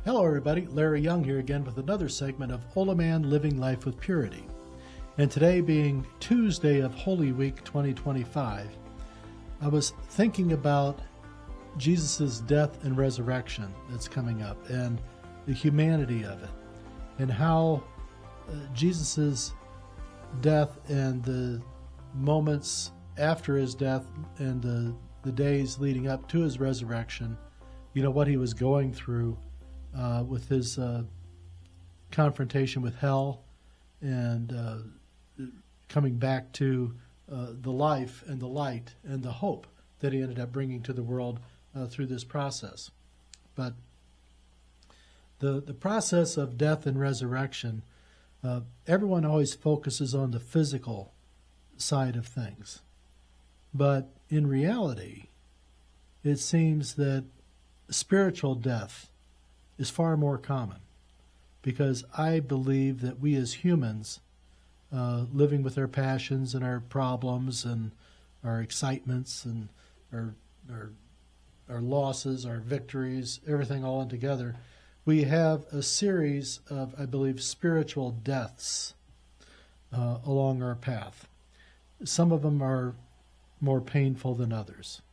Hello everybody, Larry Young here again with another segment of OLaMan Living Life with Purity. And today being Tuesday of Holy Week 2025, I was thinking about Jesus' death and resurrection that's coming up and the humanity of it and how Jesus' death and the moments after his death and the days leading up to his resurrection, what he was going through with his confrontation with hell and coming back to the life and the light and the hope that he ended up bringing to the world through this process. But the process of death and resurrection, everyone always focuses on the physical side of things. But in reality, it seems that spiritual death is far more common, because I believe that we as humans, living with our passions and our problems and our excitements and our losses, our victories, everything all in together, we have a series of, I believe, spiritual deaths along our path. Some of them are more painful than others.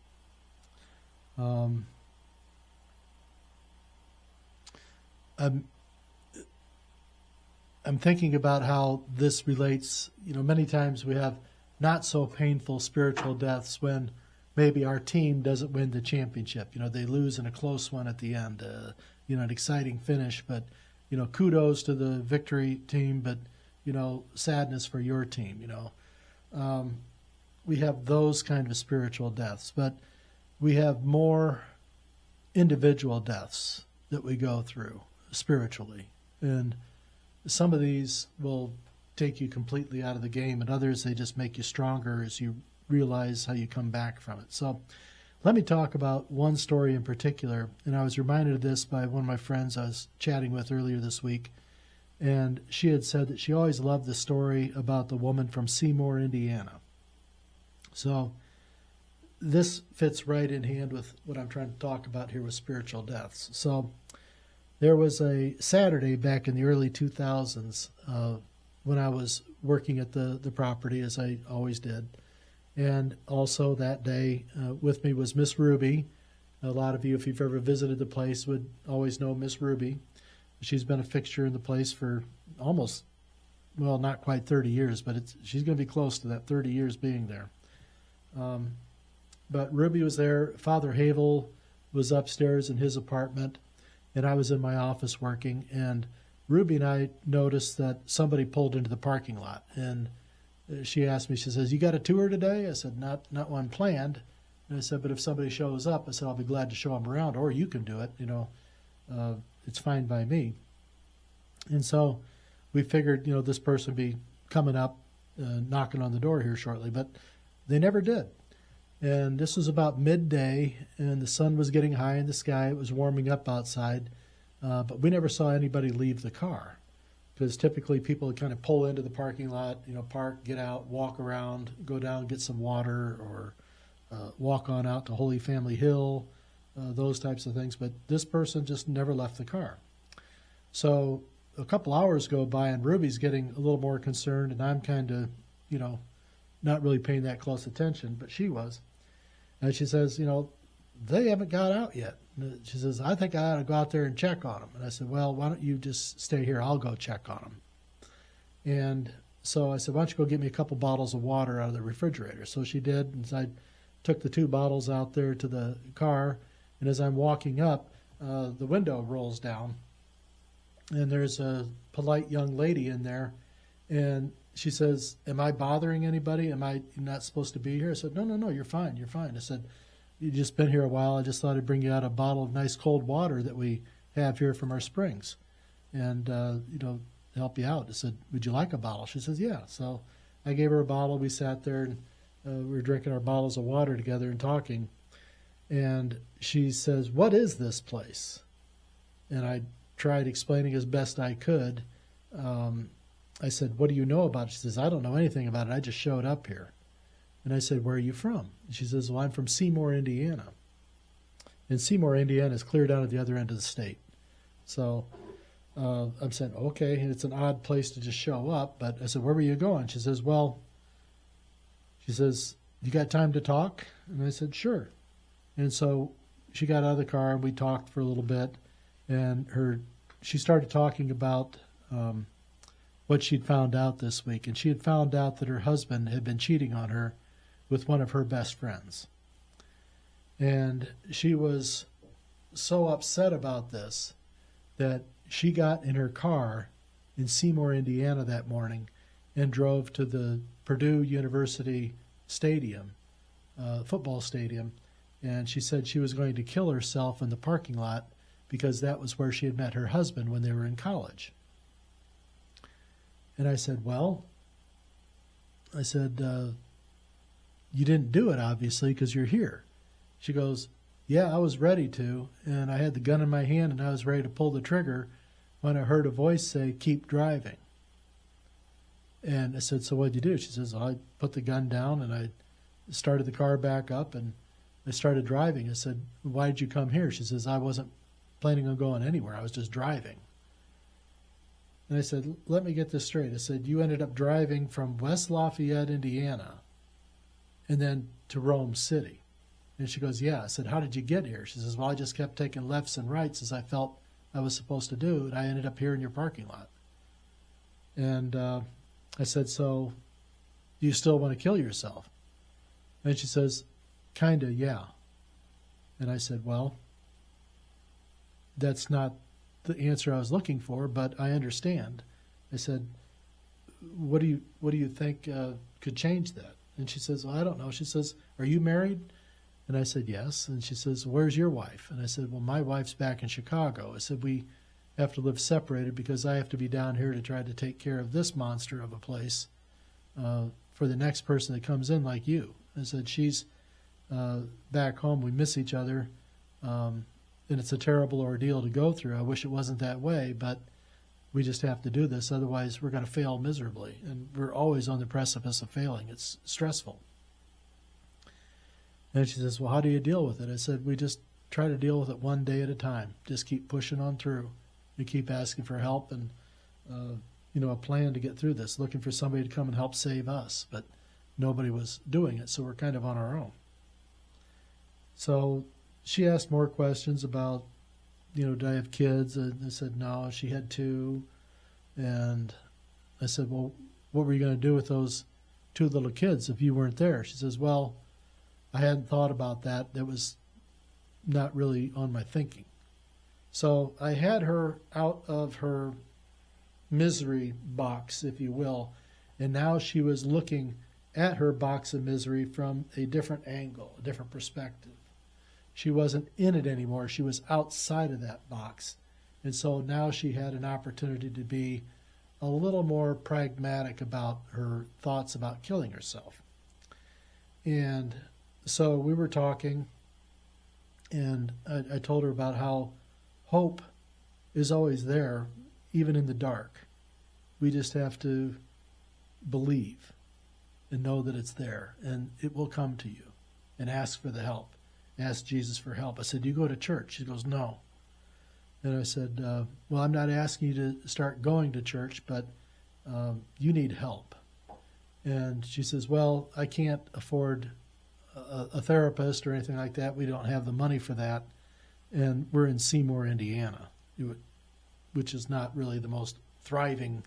I'm thinking about how this relates. Many times we have not so painful spiritual deaths when maybe our team doesn't win the championship. They lose in a close one at the end, an exciting finish, but, kudos to the victory team, but, sadness for your team, We have those kind of spiritual deaths, but we have more individual deaths that we go through spiritually. And some of these will take you completely out of the game, and others, they just make you stronger as you realize how you come back from it. So let me talk about one story in particular, and I was reminded of this by one of my friends I was chatting with earlier this week, and she had said that she always loved the story about the woman from Seymour, Indiana. So this fits right in hand with what I'm trying to talk about here with spiritual deaths. So there was a Saturday back in the early 2000s when I was working at the property, as I always did. And also that day with me was Miss Ruby. A lot of you, if you've ever visited the place, would always know Miss Ruby. She's been a fixture in the place for almost, well, not quite 30 years, but she's going to be close to that 30 years being there. But Ruby was there. Father Havel was upstairs in his apartment, and I was in my office working, and Ruby and I noticed that somebody pulled into the parking lot, and she asked me, she says, "You got a tour today?" I said, not one planned. And I said, "But if somebody shows up," I said, "I'll be glad to show them around, or you can do it, it's fine by me." And so we figured, this person would be coming up, knocking on the door here shortly, but they never did. And this was about midday, and the sun was getting high in the sky. It was warming up outside, but we never saw anybody leave the car, because typically people would kind of pull into the parking lot, park, get out, walk around, go down, get some water, or walk on out to Holy Family Hill, those types of things. But this person just never left the car. So a couple hours go by, and Ruby's getting a little more concerned, and I'm kind of, not really paying that close attention, but she was. And she says, they haven't got out yet. And she says, "I think I ought to go out there and check on them." And I said, "Well, why don't you just stay here? I'll go check on them." And so I said, "Why don't you go get me a couple bottles of water out of the refrigerator?" So she did, and so I took the 2 bottles out there to the car, and as I'm walking up, the window rolls down, and there's a polite young lady in there, and she says, "Am I bothering anybody? Am I not supposed to be here?" I said, No, you're fine. You're fine. I said, "You've just been here a while. I just thought I'd bring you out a bottle of nice cold water that we have here from our springs and, help you out." I said, "Would you like a bottle?" She says, "Yeah." So I gave her a bottle. We sat there, and we were drinking our bottles of water together and talking. And she says, "What is this place?" And I tried explaining as best I could. I said, "What do you know about it?" She says, "I don't know anything about it. I just showed up here." And I said, "Where are you from?" And she says, "Well, I'm from Seymour, Indiana." And Seymour, Indiana is clear down at the other end of the state. So I'm saying, okay, it's an odd place to just show up. But I said, where were you going? She says, you got time to talk? And I said, sure. And so she got out of the car and we talked for a little bit. And she started talking about what she'd found out this week. And she had found out that her husband had been cheating on her with one of her best friends. And she was so upset about this that she got in her car in Seymour, Indiana that morning and drove to the Purdue University stadium, football stadium. And she said she was going to kill herself in the parking lot because that was where she had met her husband when they were in college. And I said, you didn't do it, obviously, because you're here. She goes, yeah, I was ready to, and I had the gun in my hand, and I was ready to pull the trigger when I heard a voice say, keep driving. And I said, so what'd you do? She says, I put the gun down, and I started the car back up, and I started driving. I said, why did you come here? She says, I wasn't planning on going anywhere. I was just driving. And I said, let me get this straight. I said, you ended up driving from West Lafayette, Indiana, and then to Rome City. And she goes, yeah. I said, how did you get here? She says, well, I just kept taking lefts and rights as I felt I was supposed to do, and I ended up here in your parking lot. And I said, so do you still want to kill yourself? And she says, kind of, yeah. And I said, well, that's not the answer I was looking for, but I understand. I said, what do you think could change that? And she says, well, I don't know. She says, are you married? And I said, yes. And she says, where's your wife? And I said, well, my wife's back in Chicago. I said, we have to live separated because I have to be down here to try to take care of this monster of a place for the next person that comes in like you. I said, she's back home. We miss each other. And it's a terrible ordeal to go through. I wish it wasn't that way, but we just have to do this. Otherwise, we're going to fail miserably. And we're always on the precipice of failing. It's stressful. And she says, well, how do you deal with it? I said, we just try to deal with it one day at a time. Just keep pushing on through. We keep asking for help and, a plan to get through this, looking for somebody to come and help save us. But nobody was doing it, so we're kind of on our own. So she asked more questions about, do I have kids? And I said, no, she had 2. And I said, well, what were you going to do with those 2 little kids if you weren't there? She says, well, I hadn't thought about that. That was not really on my thinking. So I had her out of her misery box, if you will, and now she was looking at her box of misery from a different angle, a different perspective. She wasn't in it anymore. She was outside of that box. And so now she had an opportunity to be a little more pragmatic about her thoughts about killing herself. And so we were talking, and I told her about how hope is always there, even in the dark. We just have to believe and know that it's there, and it will come to you, and ask for the help. Ask Jesus for help. I said, do you go to church? She goes, no. And I said, well, I'm not asking you to start going to church, but you need help. And she says, well, I can't afford a therapist or anything like that. We don't have the money for that. And we're in Seymour, Indiana, which is not really the most thriving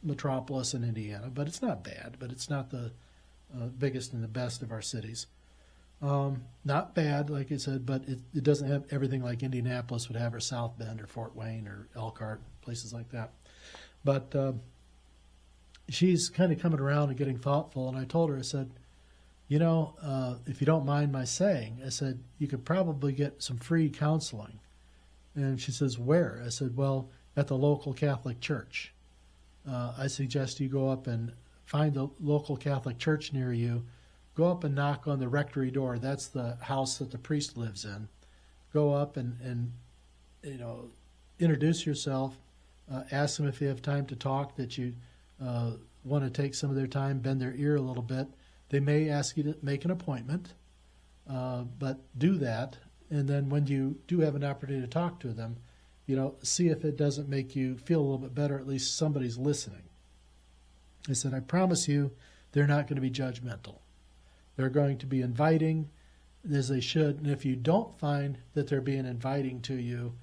metropolis in Indiana, but it's not bad, but it's not the biggest and the best of our cities. Not bad, like I said, but it doesn't have everything like Indianapolis would have, or South Bend or Fort Wayne or Elkhart, places like that. But she's kind of coming around and getting thoughtful, and I told her, I said, if you don't mind my saying, I said, you could probably get some free counseling. And she says, where? I said, well, at the local Catholic church. I suggest you go up and find the local Catholic church near you. Go up and knock on the rectory door. That's the house that the priest lives in. Go up and introduce yourself. Ask them if you have time to talk, that you want to take some of their time, bend their ear a little bit. They may ask you to make an appointment, but do that. And then when you do have an opportunity to talk to them, see if it doesn't make you feel a little bit better. At least somebody's listening. I said, I promise you, they're not going to be judgmental. They're going to be inviting, as they should. And if you don't find that they're being inviting to you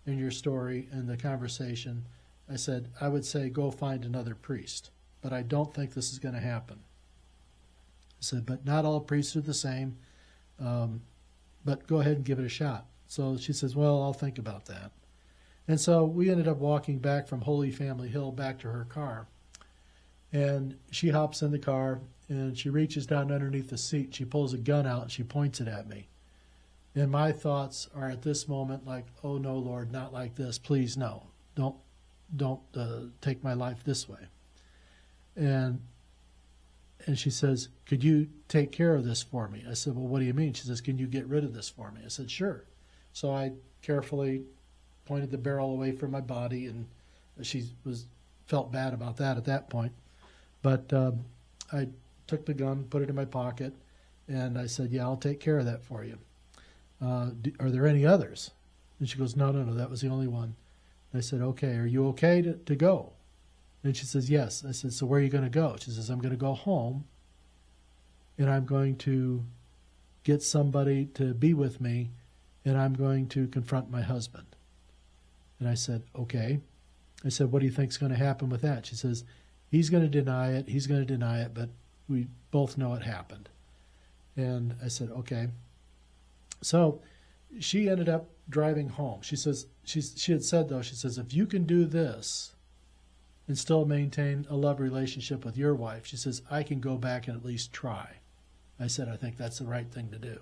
in your story and the conversation, I said, I would say go find another priest. But I don't think this is going to happen. I said, but not all priests are the same. But go ahead and give it a shot. So she says, well, I'll think about that. And so we ended up walking back from Holy Family Hill back to her car. And she hops in the car, and she reaches down underneath the seat. She pulls a gun out, and she points it at me. And my thoughts are at this moment like, oh, no, Lord, not like this. Please, no. Don't take my life this way. And she says, could you take care of this for me? I said, well, what do you mean? She says, can you get rid of this for me? I said, sure. So I carefully pointed the barrel away from my body, and she felt bad about that at that point. But I took the gun, put it in my pocket, and I said, yeah, I'll take care of that for you. Are there any others? And she goes, no, that was the only one. And I said, okay, are you okay to go? And she says, yes. I said, so where are you going to go? She says, I'm going to go home, and I'm going to get somebody to be with me, and I'm going to confront my husband. And I said, okay. I said, what do you think's going to happen with that? She says, he's going to deny it, but we both know it happened. And I said, okay. So she ended up driving home. She says, she had said, though, she says, if you can do this and still maintain a love relationship with your wife, she says, I can go back and at least try. I said, I think that's the right thing to do.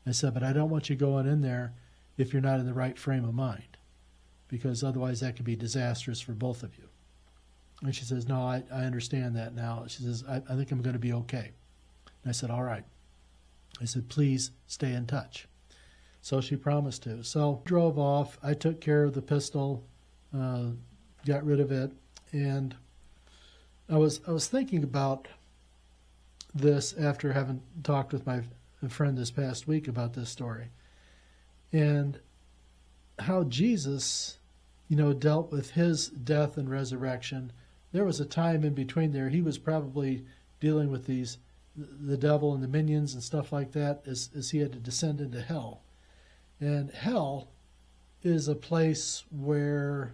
I said, but I don't want you going in there if you're not in the right frame of mind, because otherwise that could be disastrous for both of you. And she says, no, I understand that now. She says, I think I'm going to be okay. And I said, all right. I said, please stay in touch. So she promised to. So drove off. I took care of the pistol, got rid of it. And I was thinking about this after having talked with my friend this past week about this story, and how Jesus, dealt with his death and resurrection. There was a time in between there. He was probably dealing with the devil and the minions and stuff like that as he had to descend into hell. And hell is a place where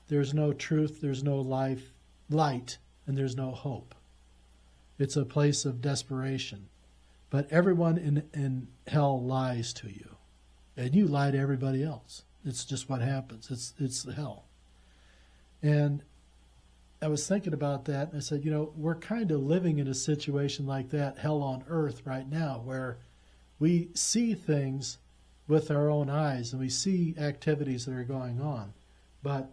there's no truth, there's no light, and there's no hope. It's a place of desperation. But everyone in hell lies to you. And you lie to everybody else. It's just what happens. It's the hell. And I was thinking about that, and I said, we're kind of living in a situation like that, hell on earth right now, where we see things with our own eyes, and we see activities that are going on. But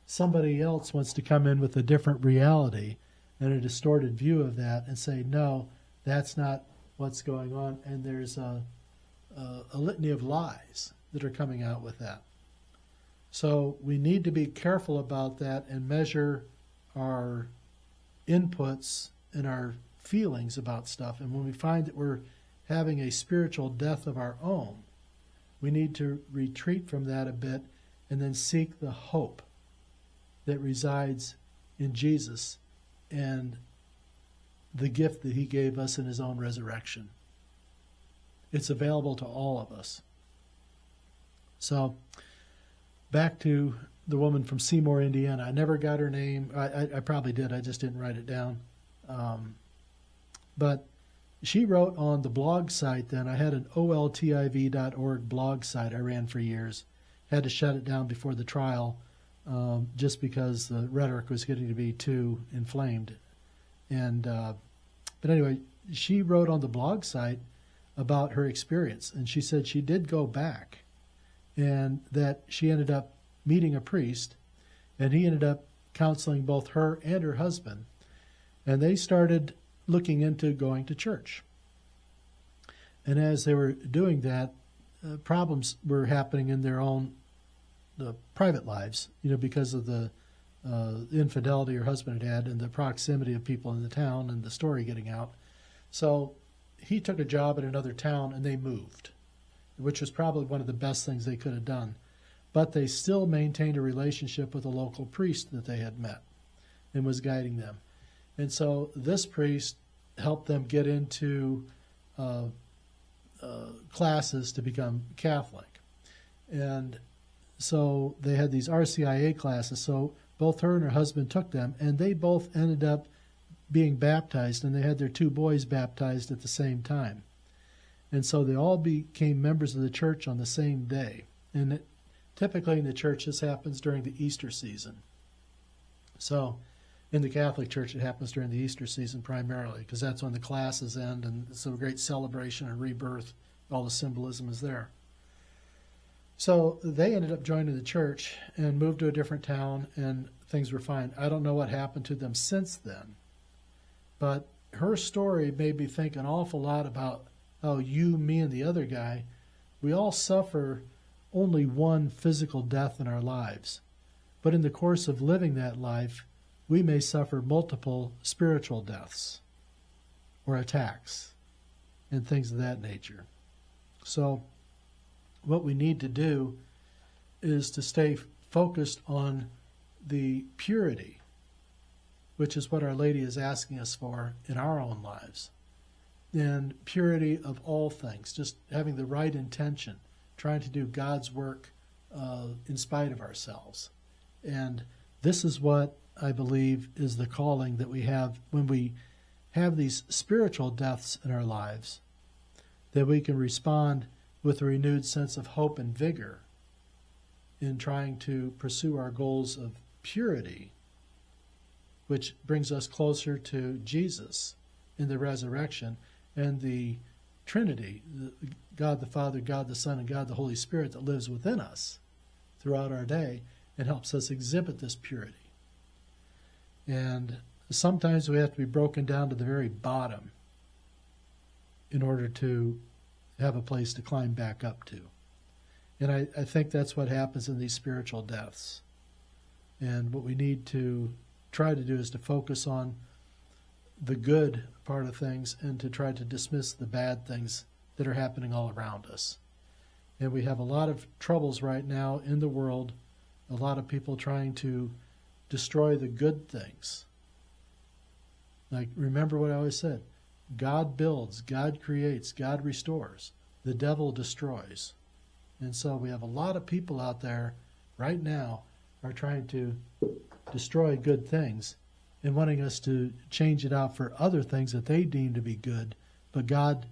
somebody else wants to come in with a different reality and a distorted view of that and say, no, that's not what's going on. And there's a litany of lies that are coming out with that. So we need to be careful about that and measure our inputs and our feelings about stuff. And when we find that we're having a spiritual death of our own, we need to retreat from that a bit and then seek the hope that resides in Jesus and the gift that he gave us in his own resurrection. It's available to all of us. So, back to the woman from Seymour, Indiana. I never got her name. I probably did. I just didn't write it down. But she wrote on the blog site then. I had an oltiv.org blog site I ran for years. Had to shut it down before the trial just because the rhetoric was getting to be too inflamed. But anyway, she wrote on the blog site about her experience. And she said she did go back and that she ended up meeting a priest, and he ended up counseling both her and her husband. And they started looking into going to church. And as they were doing that, problems were happening in their own private lives, because of the infidelity her husband had and the proximity of people in the town and the story getting out. So he took a job in another town and they moved, which was probably one of the best things they could have done. but they still maintained a relationship with a local priest that they had met and was guiding them. And so this priest helped them get into classes to become Catholic. And so they had these RCIA classes. So both her and her husband took them, and they both ended up being baptized, and they had their 2 boys baptized at the same time. And so they all became members of the church on the same day. And typically in the church, this happens during the Easter season. So in the Catholic Church, it happens during the Easter season primarily, because that's when the classes end, and it's a great celebration and rebirth. All the symbolism is there. So they ended up joining the church and moved to a different town, and things were fine. I don't know what happened to them since then, but her story made me think an awful lot about how you, me, and the other guy, we all suffer only one physical death in our lives. But in the course of living that life, we may suffer multiple spiritual deaths or attacks and things of that nature. So what we need to do is to stay focused on the purity, which is what Our Lady is asking us for in our own lives. And purity of all things, just having the right intention, trying to do God's work in spite of ourselves. And this is what I believe is the calling that we have when we have these spiritual deaths in our lives, that we can respond with a renewed sense of hope and vigor in trying to pursue our goals of purity, which brings us closer to Jesus in the resurrection and the Trinity, God the Father, God the Son, and God the Holy Spirit that lives within us throughout our day and helps us exhibit this purity. And sometimes we have to be broken down to the very bottom in order to have a place to climb back up to. And I think that's what happens in these spiritual deaths. And what we need to try to do is to focus on the good part of things and to try to dismiss the bad things that are happening all around us. And we have a lot of troubles right now in the world, a lot of people trying to destroy the good things. Like, remember what I always said, God builds, God creates, God restores. The devil destroys. And so we have a lot of people out there right now are trying to destroy good things and wanting us to change it out for other things that they deem to be good. But God,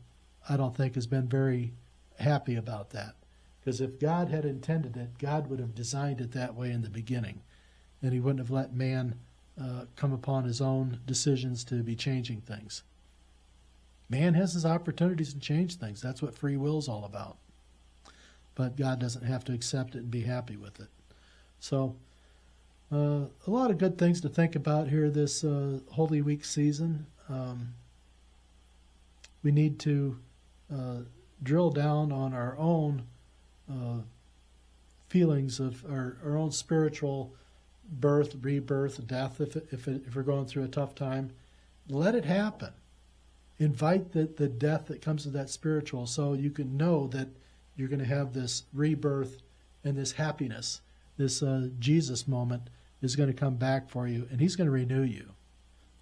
I don't think, has been very happy about that. Because if God had intended it, God would have designed it that way in the beginning. And he wouldn't have let man come upon his own decisions to be changing things. Man has his opportunities to change things. That's what free will is all about. But God doesn't have to accept it and be happy with it. So, a lot of good things to think about here this Holy Week season. We need to drill down on our own feelings of our own spiritual birth, rebirth, death. If we're going through a tough time, let it happen. Invite the death that comes with that spiritual, so you can know that you're going to have this rebirth and this happiness. This Jesus moment is going to come back for you, and he's going to renew you.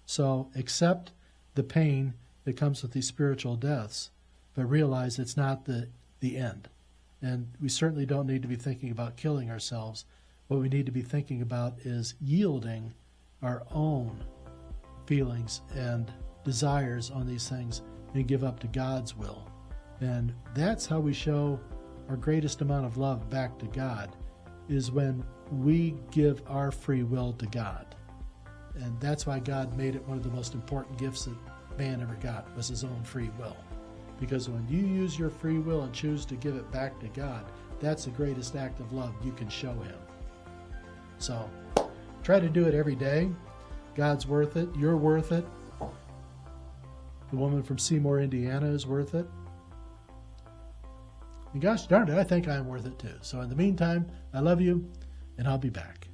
So accept the pain that comes with these spiritual deaths, but realize it's not the end. And we certainly don't need to be thinking about killing ourselves. What we need to be thinking about is yielding our own feelings and desires on these things and give up to God's will. And that's how we show our greatest amount of love back to God, is when we give our free will to God. And that's why God made it one of the most important gifts that man ever got, was his own free will. Because when you use your free will and choose to give it back to God, that's the greatest act of love you can show him. So try to do it every day. God's worth it. You're worth it. The woman from Seymour, Indiana is worth it. And gosh darn it, I think I'm worth it too. So in the meantime, I love you, and I'll be back.